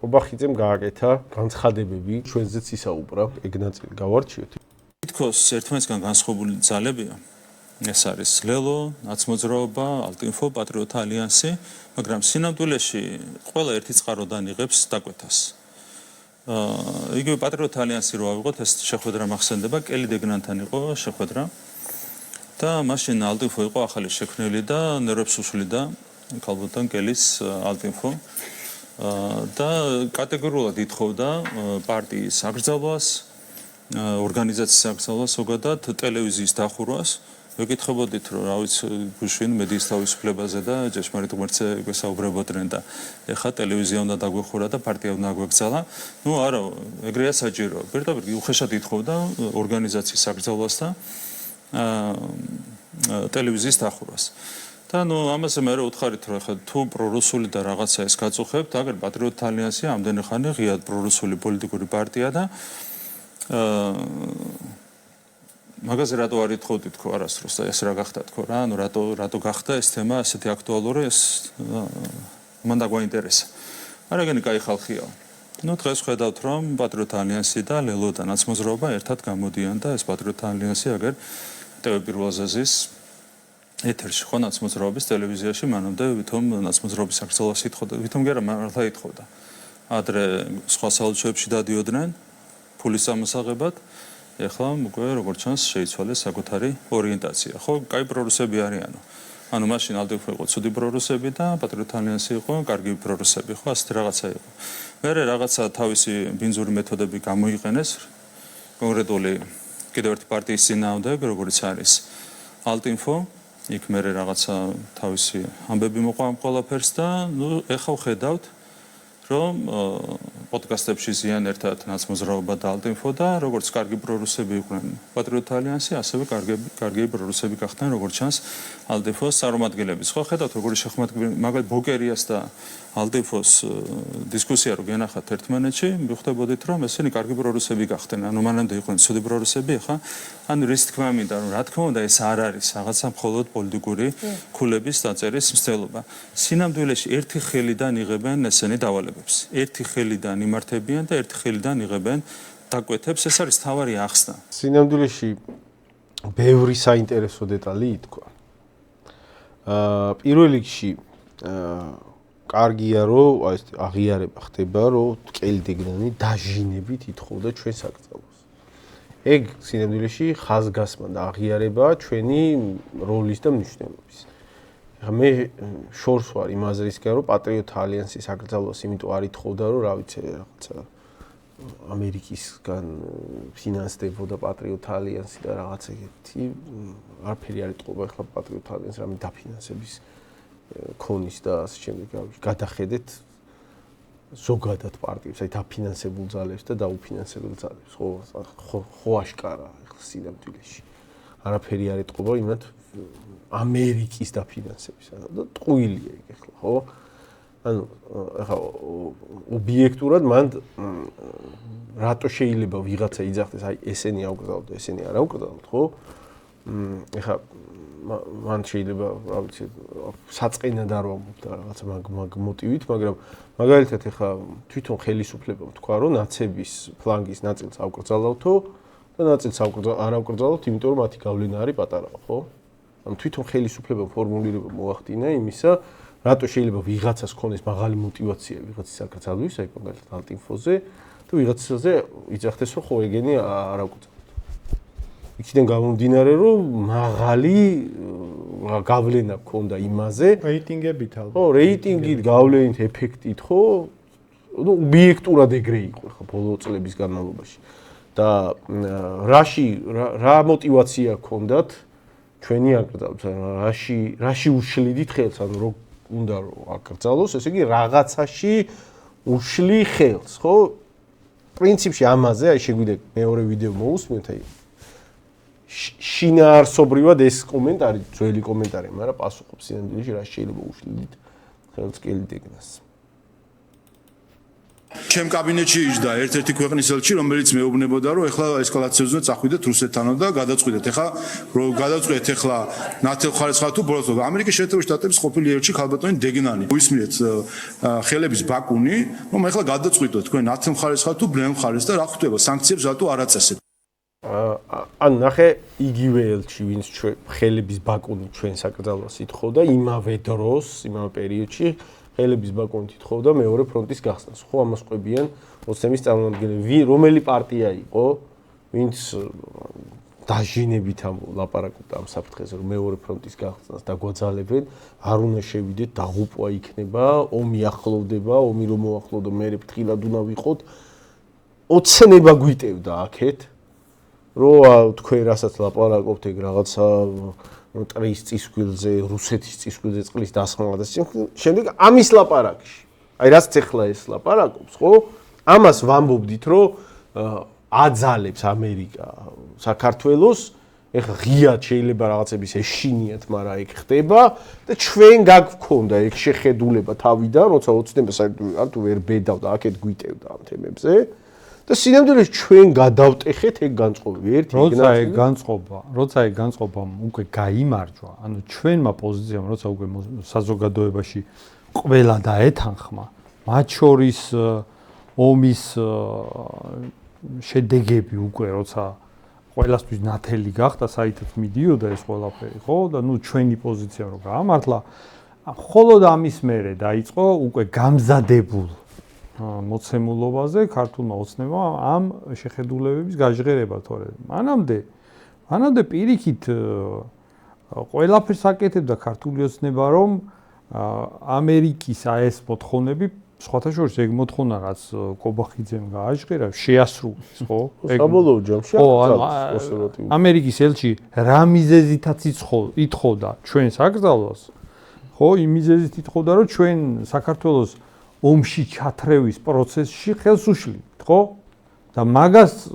კობახიძემ გააკეთა განცხადებები, ჩვენზეც ისაუბრა, ეგ ნაწილი გავარჩიოთ. თითქოს ერთმანეთისგან განსხვავებული ძალებია. ეს არის ლელო, ნაცმოძრაობა, ალტინფო, პატრიოტთა ალიანსი, მაგრამ სინამდვილეში ყველა ერთი წყაროდან იღებს დაკვეთას. იგივე პატრიოტთა ალიანსი რო ავიღოთ, ეს შეხვედრა მახსენდება, კელი დეგნანთან იყო შეხვედრა. და მაშინ ალტინფო იყო ახალი შექმნილი და ნერვებს უშლიდა ქალბატონ კელის ალტინფო. და კატეგორიულად ითხოვდა პარტიის აკრძალვას, ორგანიზაციის აკრძალვას, ზოგადად ტელევიზიის დახურვას. ვეკითხებოდით, რომ რა ვიცი, გუშინ მედიის თავისუფლებაზე და ჭეშმარიტ ღმერთზე გვესაუბრებოდნენ და ეხლა ტელევიზია უნდა დაგვეხურა და პარტია უნდა აგვეკრძალა. ნუ არა, ეგრეა საჭირო. პირდაპირ უხეშად ითხოვდა ორგანიზაციის აკრძალვას და ტელევიზიის დახურვას. და ნუ ამაზე მე ვუთხარით, რომ ეხლა თუ პრორუსული და რაღაცა ეს გაწუხებთ, აგერ პატრიოტთა ალიანსი ამდენი ხანი ღიად პრორუსული პოლიტიკური პარტია და მაგაზე რატო არ ითხოვდი თქო არასდროს და ეს რა გახდა თქო რა, ანუ რატო გახდა ეს თემა ასეთი აქტუალური, ეს მან დაგვაინტერესა. არაგენი კაი ხალხია. ნუ დღეს ხედავთ, რომ პატრიოტთა ალიანსი და ლელო და ნაცმოძრაობა ერთად გამოდიან და ეს პატრიოტთა ალიანსი აგერ ტევ პირველზეზის ეთერში ხო ნაცმოძრაობის ტელევიზიაში მანამდე ვითომ ნაცმოძრაობის აკრძალვას ითხოვდა, ვითომ კი არა მართლა ითხოვდა. ადრე სხვა საელჩოებში დადიოდნენ ფულის ამოსაღებად. ეხლა უკვე როგორც ჩანს შეიცვალეს საკუთარი ორიენტაცია. ხო, კაი პრორუსები არიანო. ანუ მაშინ ალტინფო იყო ცუდი პრორუსები და პატრიოტთა ალიანსი იყო კარგი პრორუსები, ხო, ასეთი რაღაცა იყო. მერე რაღაცა თავისი ბინძური მეთოდები გამოიყენეს კონკრეტული კიდევ ერთი პარტიის წინააღმდეგ, როგორც არის ალტინფო. იქ მერე რაღაცა თავისი ამბები მოყვა ამ ყველაფერს და ნუ ეხლა ვხედავთ რომ პოდკასტებში ზიან ერთად ნაცმოძრაობა და ალტინფო და როგორც კარგი პრორუსები იყვნენ პატრიოტთა ალიანსი, ასევე კარგი პრორუსები გახდნენ როგორც ჩანს ალტინფოს წარმომადგენლები. ხო ხედავთ როგორი შეხმატკივარი მაგალითად ბოკერიას და ალტინფოს დისკუსია რო გენახათ ერთმანეთში, მიხვდებოდით რომ ესენი კარგი პრორუსები გახდნენ. ანუ მანამდე იყვნენ ცუდი პრორუსები, ახლა ანუ რის თქმა მინდა რომ რა თქმა უნდა ეს არ არის რაღაცა მხოლოდ პოლიტიკური ქულების დაწერის მცდელობა. სინამდვილეში ერთი ხელიდან იღებენ ესენი დავალებებს. ერთი ხელიდან იმართებიან და ერთი ხელიდან იღებენ დაკვეთებს. ეს არის თავარი ახსნა. სინამდვილეში ბევრი საინტერესო დეტალი ითქვა. პირველ რიგში კარგია რომ აი ეს აღიარება ხდება რომ კელი დეგნანი დაჟინებით ითხოვდა ჩვენს აკრძალვას. ეგ სინამდვილეში ხაზგასმა და აღიარება ჩვენი როლის და მნიშვნელობის. მე შორს ვარ იმ აზრისკენ რომ პატრიოტთა ალიანსის აკრძალვას იმიტომ არ ითხოვდა რომ რა ვიცი რაღაცა ამერიკისგან ფინანსდებოდა პატრიოტთა ალიანსი და რაღაც ეგეთი არაფერი არ იტყობა ახლა პატრიოტთა ალიანსი რამე დაფინანსების ქონის და ასე შემდეგ გადახედეთ ზოგადად პარტიებს აი დაფინანსებულ ძალებს და დაუფინანსებულ ძალებს ხო აშკარა ახლა სინამდვილეში არაფერი არ იტყობა იმათ ამერიკის დაფინანსებისა და ტყუილია ეგ ახლა ხო ანუ ახლა ობიექტურად მან რატო შეიძლება ვიღაცა იძახდეს აი ესენი აუკრძალოთ და ესენი არ აუკრძალოთ ხო ახლა მან შეიძლება რა ვიცი საწყენად არ ვამბობ და რაღაცა მაგ მოტივით მაგრამ მაგალითად ახლა თვითონ ხელისუფლებამ თქვა რომ ნაცების ფლანგის ნაწილს აუკრძალავთო და ნაწილს არ აუკრძალავთ იმიტომ რომ მათი გავლენა არის პატარაა ხო ანუ თვითონ ხელისუფლებამ ფორმულირება მოახდინა იმისა რატო შეიძლება ვიღაცას ქონდეს მაღალი мотиваცია ვიღაცის აკრძალვის აი მაგალითად ალტინფოზე და ვიღაცაზე იძახდეს რომ ხო ეგენი არ აუკრძალავთ იქიდან გამომდინარე რომ მაღალი გავლენა გქონდა იმაზე რეიტინგებით ალბათ ხო რეიტინგით გავლენით ეფექტით ხო ნუ ობიექტურად ეგრე იყო ხო ბოლო წლების განმავლობაში და რა мотиваცია გქონდათ ჩვენი აკრძალვებს რაში უშლიდით ხელს ანუ რო უნდა რომ აკრძალოს ესე იგი რაღაცაში უშლი ხელს ხო პრინციპში ამაზე აი შეგვიძლია მეორე ვიდეო მოусმოთ აი შინაარსობრივად ეს კომენტარი ძველი კომენტარია მაგრამ პასუხობს სინამდვილეში რა შეიძლება უშლიდით ხელს კელი დეგნას ჩემ კაბინეტში იჯდა ერთ-ერთი ქვეყნის ელჩი, რომელიც მეუბნებოდა, რომ ეხლა ესკალაციაზე წახვიდეთ რუსეთთანო და გადაწყვიტეთ. ეხლა რომ გადაწყვეტეთ ეხლა ნათელხარისხა თუ ბოლოს ამერიკის შეერთებული შტატების ყოფილი ელჩი ხალბატონი დეგნანი. უისმინეთ ხელების ბაკუნი, რომ ეხლა გადაწყვიტოთ თქვენ ნათელხარისხა თუ ბრემხარის და რა ხდება სანქციებს რატო არ აწესებთ. ან ნახე იგივე ელჩი, ვინც ხელების ბაკუნი ჩვენ საკრძალვას ითხოვდა იმავე დროს, იმავე პერიოდში ხელების ბაკუნით ითხოვდა მეორე ფრონტის გახსნას. ხო, ამას ყვებიან ოცნების წარმომადგენლები, რომელი პარტია იყო, ვინც დაჟინებით ამ ლაპარაკობდა ამ საფრთხეზე, რომ მეორე ფრონტის გახსნას დაგვაძალებენ, არ უნდა შევიდეთ, დაღუპვა იქნება, ომი ახლოვდება, ომი რომ მოახლოვდა, მე ფრთხილად უნდა ვიყოთ. ოცნება გვიტევდა აქეთ, რომ თქვენ რასაც ლაპარაკობთ ეგ რაღაცა ტრის წისქვილზე, რუსეთის წისქვილზე წყლის დასხმა და შემდეგ ამის ლაპარაკში. აი რაც ეხლა ეს ლაპარაკობს, ხო? ამას ვამბობდით, რომ აძალებს ამერიკა საქართველოს, ეხლა ღიად შეიძლება რაღაცების ეშინიათ, მაგრამ ეგ ხდება და ჩვენ გაგქონდა ეგ შეხედულება თავიდან, როცა ოცნება საერთოდ ვერ ბედავ და აქეთ გვიტევდა ამ თემებზე. და სინამდვილეში ჩვენ გადავტეხეთ ეგ განწყობები ერთი როცა ეგ განწყობა უკვე გაიმარჯვა, ანუ ჩვენმა პოზიციამ როცა უკვე საზოგადოებაში ყველა დაეთანხმა, მათ შორის ომის შედეგები უკვე როცა ყველასთვის ნათელი გახდა, საერთოდ მიდიოდა ეს ყველაფერი, ხო? და ნუ ჩვენი პოზიცია რო გაამართლა, მხოლოდ ამის მერე დაიწყო უკვე გამზადებულ მოცემულობაზე ქართულმა ოცნებამ ამ შეხედულებების გაჟღერება, თორე მანამდე პირიქით ყველაფერს აკეთებდა ქართული ოცნება, რომ ამერიკის ეს მოთხოვნები, სხვათა შორის ეგ მოთხოვნა, რაც კობახიძემ გააჟღერა, შეასრულეს, ხო? საბოლოო ჯამში ამერიკის ელჩი რა მიზეზითაც ითხოვდა ჩვენ საკრძალვას, ხო? იმ მიზეზით ითხოვდა, რომ ჩვენ საქართველოს ომში ჩათრევის პროცესში ხელს უშლით, ხო? და მაგას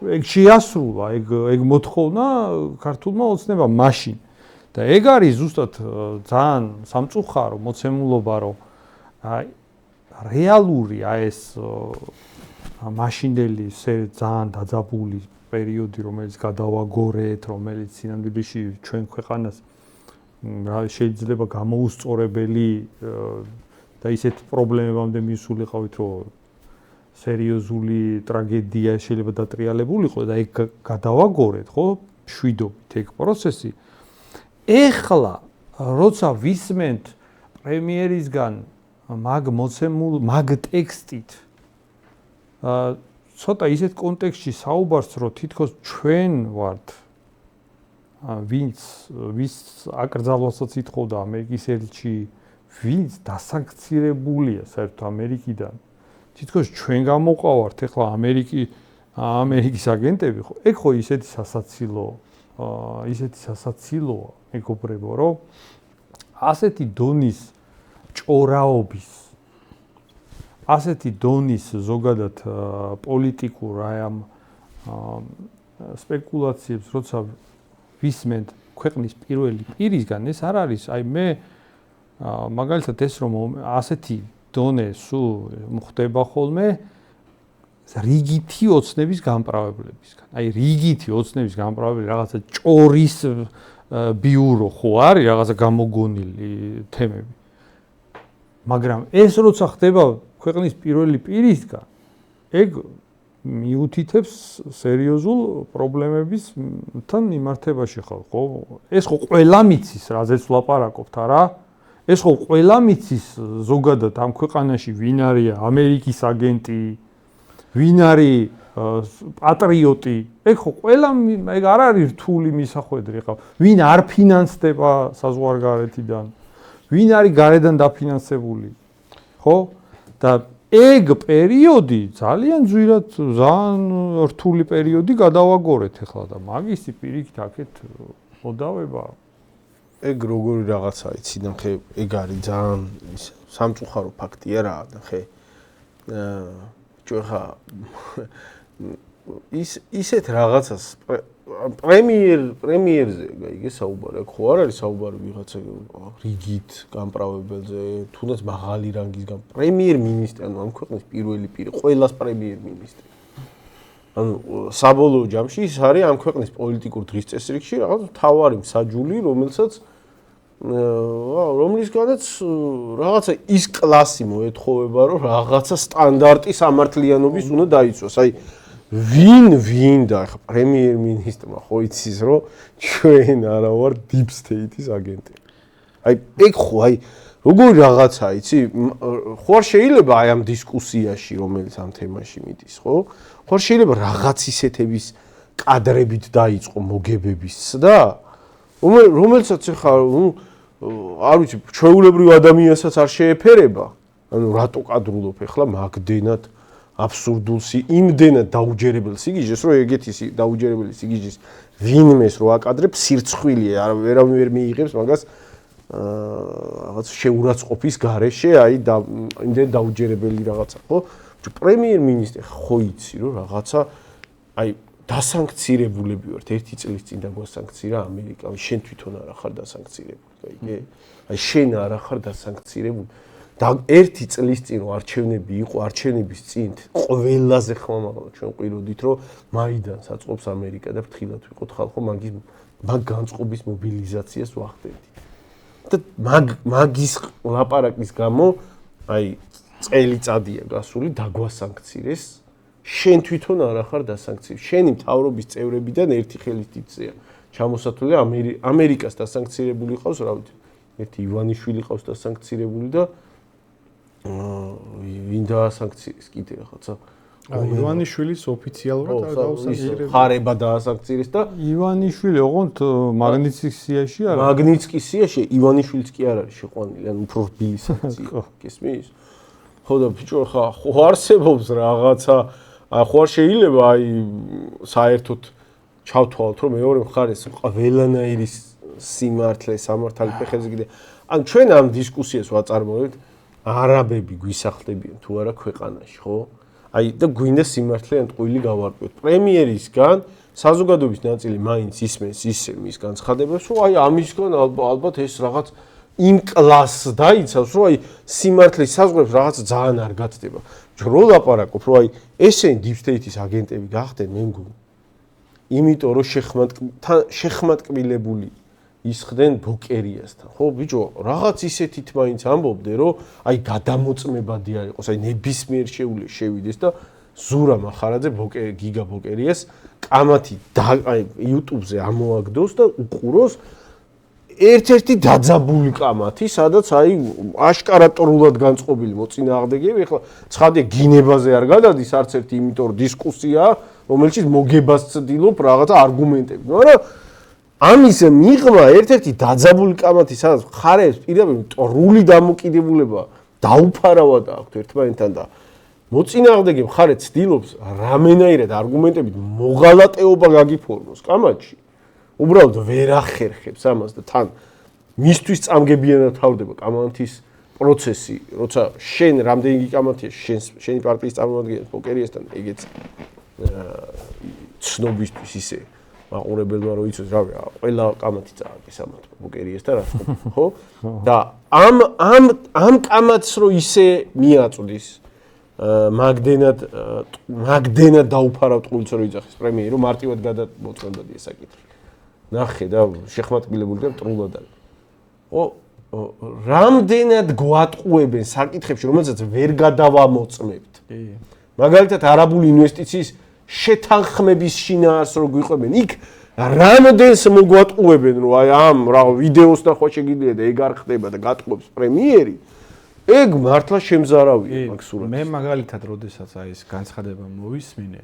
ეგ შეასრულა, ეგ მოთხოვნა ქართულმა ოცნებამ მაშინ. და ეგ არის ზუსტად ძალიან სამწუხარო მოცემულობა, რომ აი რეალური ეს მაშინდელი ძალიან დაძაბული პერიოდი, რომელიც გადავაგორეთ, რომელიც სინამდვილეში ჩვენ ქვეყანას შეიძლება გამოუსწორებელი და ისეთ პრობლემებამდე მისულიყავით, რომ სერიოზული ტრაგედია შეიძლება დატრიალებულიყო და ეგ გადავაგორეთ, ხო? მშვიდობით ეგ პროცესი. ეხლა როცა ვისმენთ პრემიერისგან მაგ ტექსტით ცოტა ისეთ კონტექსტში საუბარს, რომ თითქოს ჩვენ ვართ ვის აკრძალვასაც ითხოვდა ამერიკის ელჩი, ვინც დასანქცირებულია საერთოდ ამერიკიდან. თითქოს ჩვენ გამოყავართ ეხლა ამერიკის აგენტები, ხო? ეგ ხო ისეთი სასაცილოა, მეგობრებო, რომ ასეთი დონის ჭორაობის, ასეთი დონის ზოგადად პოლიტიკურ აი ამ სპეკულაციებს, როცა ვისმენთ ქვეყნის პირველი პირისგან, ეს არ არის, აი მე მაგალითად ეს რომ ასეთი დონე სულ მხდება ხოლმე რიგითი ოცნების გამправებლებისგან. აი რიგითი ოცნების გამправებელი რაღაცა ჭორის ბიურო ხო არის, რაღაცა გამოგონილი თემები. მაგრამ ეს როცა ხდება ქვეყნის პირველი პირისგან, ეგ მიუთითებს სერიოზულ პრობლემებისთან მიმართებაში ხო? ეს ხო ყველა მიცის, რაზეც ვლაპარაკობთ, არა? ეს ხო ყველა მიცის ზოგადად ამ ქვეყანაში ვინ არის ამერიკის აგენტი, ვინ არის პატრიოტი, ეგ ხო ყველა ეგ არ არის რთული მისახვედრი ხო? ვინ არ ფინანსდება საზღვარგარეთიდან, ვინ არის გარედან დაფინანსებული, ხო? და ეგ პერიოდი ძალიან ძვირად, ძალიან რთული პერიოდი გადავაგორეთ ახლა და მაგისი პირიქით აქეთ მოდავება ეგ როგორი რაღაცა იცი და ხე ეგ არის ძალიან სამწუხარო ფაქტია რა და ხე ჩვენ ხა ისეთ რაღაცას პრემიერზე გაიგე საუბარი, აქ ხო არ არის საუბარი ვიღაცა რიგით გამправებელზე, თუნდაც მაღალი რანგის პრემიერ-მინისტრი, ანუ ამ ქვეყნის პირველი პირი, ყველას პრემიერ-მინისტრი. ანუ საბოლოო ჯამში ის არის ამ ქვეყნის პოლიტიკურ დღის წესრიგში რაღაც მთავარი მსაჯული, რომლისგანაც რაღაცა ის კლასი მოეთხოვება, რომ რაღაცა სტანდარტი სამართლიანობის უნდა დაიცვას. აი ვინ და ახლა პრემიერ-მინისტრმა ხო იცის რომ ჩვენ არა ვარ deep state-ის აგენტი. აი ეგ ხო აი როგორი რაღაცა იცი? ხო არ შეიძლება აი ამ დისკუსიაში რომელიც ამ თემაში მიდის, ხო? ხო არ შეიძლება რაღაც ისეთების კადრებით დაიწყო მოგებების და რომელსაც ახლა არ ვიცი, ჩვეულებრივ ადამიანსაც არ შეეფერება. ანუ რატო კადრულობ ახლა მაგდენად აბსურდულ იმდენად დაუჯერებელ სიგიჟეს, რომ ეგეთი დაუჯერებელი სიგიჟის ვინმეს რო აკადრებს, სირცხვილია, ვერავინ ვერ მიიღებს მაგას რაღაც შეურაცხყოფის გარეშე, აი იმდენ დაუჯერებელი რაღაცა, ხო? პრემიერ-მინისტრი ხო იცი, რომ რაღაცა აი დასანქცირებულები ვართ, ერთი წლის წინ დაგვასანქცირა ამერიკა, შენ თვითონ არ ახარ დასანქცირებული, გაიგე? აი შენ არ ახარ დასანქცირებული. და ერთი წლის წინ არჩევნები იყო, არჩევნების წინ ყველაზე ხმამაღლა ჩვენ ყვიროდით, რომ მაიდანს აწყობს ამერიკა და ფრთხილად ვიყოთ ხალხო, მაგ განწყობის მობილიზაციას ვახდენთ. და მაგის ლაპარაკის გამო, აი წელიწადია გასული, დაგვასანქცირეს. შენ თვითონ არ ახარ დასანქცირებული. შენი მთავრობის წევრებიდან ერთი ხელისთვიწეა ჩამოსათვლილი ამერიკას დასანქცირებული ყავს, რა ვიცი. ერთი ივანიშვილი ყავს დასანქცირებული და ვინ დაასანქცირეს კიდე რაღაცა ივანიშვილის ოფიციალურად დაუსანქცირეს. ხარება დაასანქცირეს და ივანიშვილი ოღონდ მაგნიცკის სიაში არა. მაგნიცკის სიაში ივანიშვილიც კი არ არის შეყვანილი, ანუ უფრო რბილი სანქცია. გესმის? ხო და ბიჭო, ხო არსებობს რაღაცა, ხო არ შეიძლება აი საერთოდ ჩავთვალოთ, რომ მეორე მხარეს ყველანაირი სიმართლე, სამართალი ფეხებზე კიდე. ან ჩვენ ამ დისკუსიას ვაწარმოებთ არაბები გვისახლებიან თუ არა ქვეყანაში, ხო? აი და გვინდა სიმართლე ან ტყუილი გავარკვიოთ. პრემიერისგან საზოგადოების ნაწილი მაინც ისმენს ისე მის განცხადებებს, რომ აი ამისგან ალბათ ეს რაღაც იმ კლასს დაიცავს, რომ აი სიმართლის საზღვრებს რაღაც ძალიან არ გაცდება. რო ლაპარაკობ, რომ აი ესენი deep state-ის აგენტები გახდნენ, მე მგონი. იმიტომ რომ შეხმატკბილებული ისხდნენ ბოკერიასთან. ხო, ბიჭო, რაღაც ისეთით მაინც ამბობდე, რომ აი გადამოწმებადი არ იყოს, აი ნებისმიერ შეუძლია შევიდეს და ზურა მახარაძე გიგა ბოკერიას კამათი აი YouTube-ზე ამოაგდოს და უყუროს ერთ-ერთი დაძაბული კამათი, სადაც აი აშკარატრულად განწყობილი მოწინააღმდეგეები, ეხლა ცხადია გინებაზე არ გადადის არც ერთი, იმიტომ რომ დისკუსია, რომელშიც მოგებას ცდილობ რაღაცა არგუმენტები, მაგრამ ამის მიღმა ერთ-ერთი დაძაბული კამათი, სადაც ხარებს პირდაპირ ტრული დამოკიდებულება დაუფარავად აქვთ ერთმანეთთან და მოწინააღმდეგე მხარე ცდილობს რამენაირად არგუმენტებით მოღალატეობა გაგიფორმოს კამათში. უბრალოდ ვერ ახერხებს ამას და თან მისთვის წამგებიანად თავდება კამათის პროცესი, როცა შენ რამდენი კამათია შენი პარტიის წარმომადგენელი ბოკერიასთან ეგეც ცნობისთვის ისე მაყურებელმა რო იცოს, რავი, ყველა კამათი წააგეს ამათ ბოკერიასთან, რა ხო? და ამ კამათს რო ისე მიაწვდის მაგდენად დაუფარავ ტყუილს რო იძახის პრემიერი, რომ მარტივად გადამოწმებადი ეს საკითხი. ნახე და შეხმატკბილებული და ტრულად არის. ხო, რამდენად გვატყუებენ საკითხებში, რომელსაც ვერ გადავამოწმებთ. მაგალითად, არაბული ინვესტიციის შეთანხმების შინაარს რო გვიყვებენ, იქ რამდენს მოგვატყუებენ, რომ აი ამ რა ვიდეოს ნახვა შეგიძლია და ეგ არ ხდება და გატყუებს პრემიერი. ეგ მართლა შემზარავია მაგ სურათს. მე მაგალითად, როდესაც აი ეს განცხადება მოვისმინე,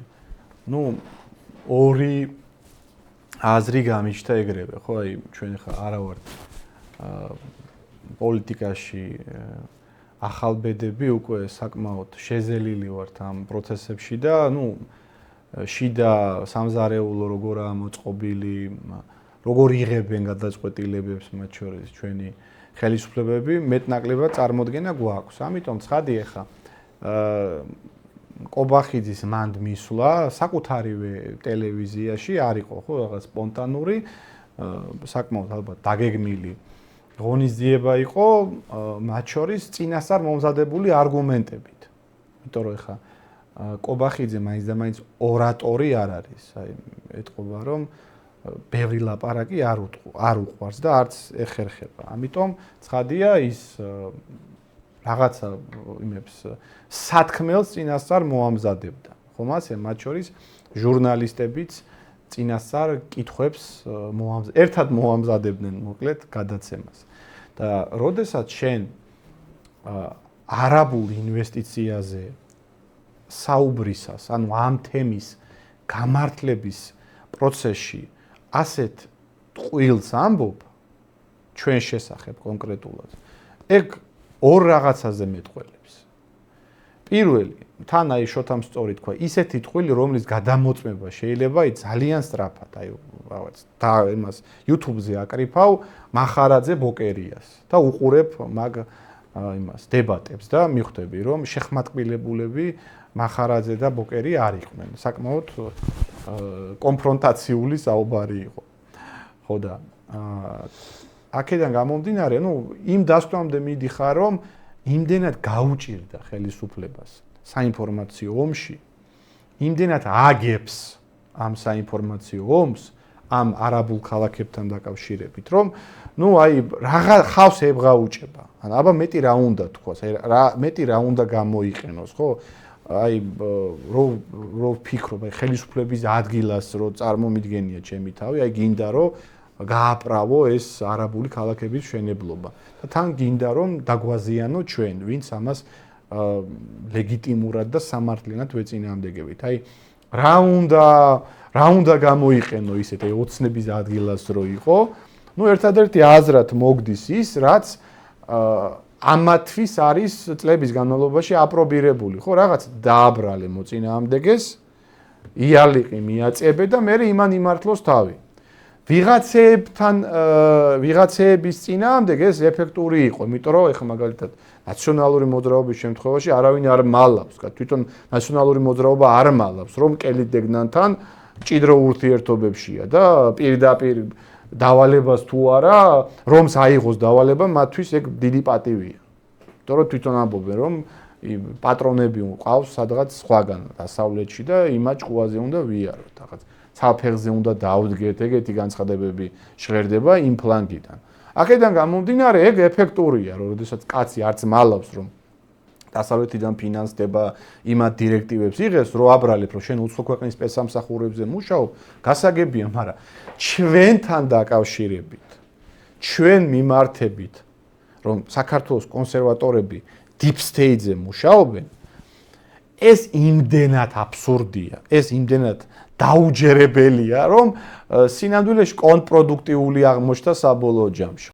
ორი აზრი გამიჩნდა ეგრევე, ხო, აი ჩვენ ხა არა ვართ პოლიტიკაში ახალბედები, უკვე საკმაოდ შეზელილი ვართ ამ პროცესებში და შიდა სამზარეულო როგორაა მოწყობილი, როგორ იღებენ გადაწყვეტილებებს მათ შორის ჩვენი ხელისუფლებები, მეტნაკლებად წარმოდგენა გვაქვს. ამიტომ ცხადია ხა კობახიძის მანდ მისვლა საკუთარივე ტელევიზიაში არ იყო ხო რაღაც სპონტანური საკმაოდ ალბათ დაგეგმილი ღონისძიება იყო მათ შორის წინასწარ მომზადებული არგუმენტებით. იმიტომ რომ ეხა კობახიძე მაინც და მაინც ორატორი არ არის. აი ეთყობა რომ ბევრი ლაპარაკი არ უყვარს და არც ეხერხება. ამიტომ ცხადია ის რაღაცა იმებს სათქმელს წინასწარ მოამზადებდა. ხომ ასე მათ შორის ჟურნალისტებიც წინასწარ კითხვებს ერთად მოამზადებდნენ მოკლედ გადაცემას. და როდესაც შენ არაბულ ინვესტიციაზე საუბრისას, ანუ ამ თემის გამართლების პროცესში ასეთ ტყუილს ამბობ ჩვენ შესახებ კონკრეტულად. ეგ ორ რაღაცაზე მეტყველებს. პირველი, თან აი შოთამ სწორი თქვა, ისეთი ტყუილი, რომლის გადამოწმება შეიძლება ძალიან სწრაფად, აი რაღაც და იმას YouTube-ზე აკრიფავ მახარაძე ბოკერიას და უყურებ მაგ იმას დებატებს და მიხვდები, რომ შეხმატკბილებულები მახარაძე და ბოკერი არ იყვნენ. საკმაოდ კონფრონტაციული საუბარი იყო. ხო და აქედან გამომდინარე, იმ დასტომამდე მიდიხარ, რომ იმდენად გაუჭირდა ხელისუფლებას საინფორმაციო ომში, იმდენად აგებს ამ საინფორმაციო ომს, ამ არაბულ ქალაქებთან დაკავშირებით, რომ აი რაღა ხავს ებღაუჭება. ან აბა მეტი რა უნდა თქვას, მეტი რა უნდა გამოიყენოს, ხო? აი რო ვფიქრობ, აი ხელისუფლების ადგილას რო წარმომიდგენია ჩემი თავი, აი გინდა რომ გააправო ეს არაბული ქალაქების მშენებლობა. და თან გინდა რომ დაგვაზიანო ჩვენ, ვინც ამას ლეგიტიმურად და სამართლიანად ვეწინააღმდეგებით. აი რა უნდა გამოიყენო ისეთ აი ოცნების ადგილას რო იყო, ერთადერთი აზრად მოგდის ის, რაც ამათვის არის წლების განმავლობაში აპრობირებული, ხო, რაღაც დააბრალე მოწინააღმდეგეს, იალიყი მიაწებე და მე იმან იმართლოს თავი. ვიღაცეების წინააღმდეგ ეს ეფექტური იყო, იმიტომ რომ ეხლა მაგალითად ნაციონალური მოძრაობის შემთხვევაში არავინ არ მალავს, თვითონ ნაციონალური მოძრაობა არ მალავს, რომ კელიდეგნანთან ჭიდრო ურთიერთობებშია და პირდაპირ დავალებას თუ არა, რომს აიღოს დავალება, მათთვის ეგ დიდი პატივია. იმიტომ რომ თვითონ ამბობენ, რომ პატრონები ყავს სადღაც სხვაგან დასავლეთში და იმათ ჭკუაზე უნდა ვიაროთ, რაღაც საფეხზე უნდა დავდგეთ, ეგეთი განცხადებები ჟღერდება იმ ფლანგიდან. აქედან გამომდინარე, ეგ ეფექტურია, როდესაც კაცი არც მალავს, რომ დასავლეთიდან ფინანსდება იმათ დირექტივებს იღებს, რომ აბრალებ, რომ შენ უცხო ქვეყნის სპეცსამსახურებზე მუშაობ, გასაგებია, მაგრამ ჩვენთან დაკავშირებით, ჩვენ მიმართებით, რომ საქართველოს კონსერვატორები deep state-ზე მუშაობენ, ეს იმდენად აბსურდია, ეს იმდენად დაუჯერებელია, რომ სინამდვილეში კონტრპროდუქტიული აღმოჩნდა საბოლოო ჯამში.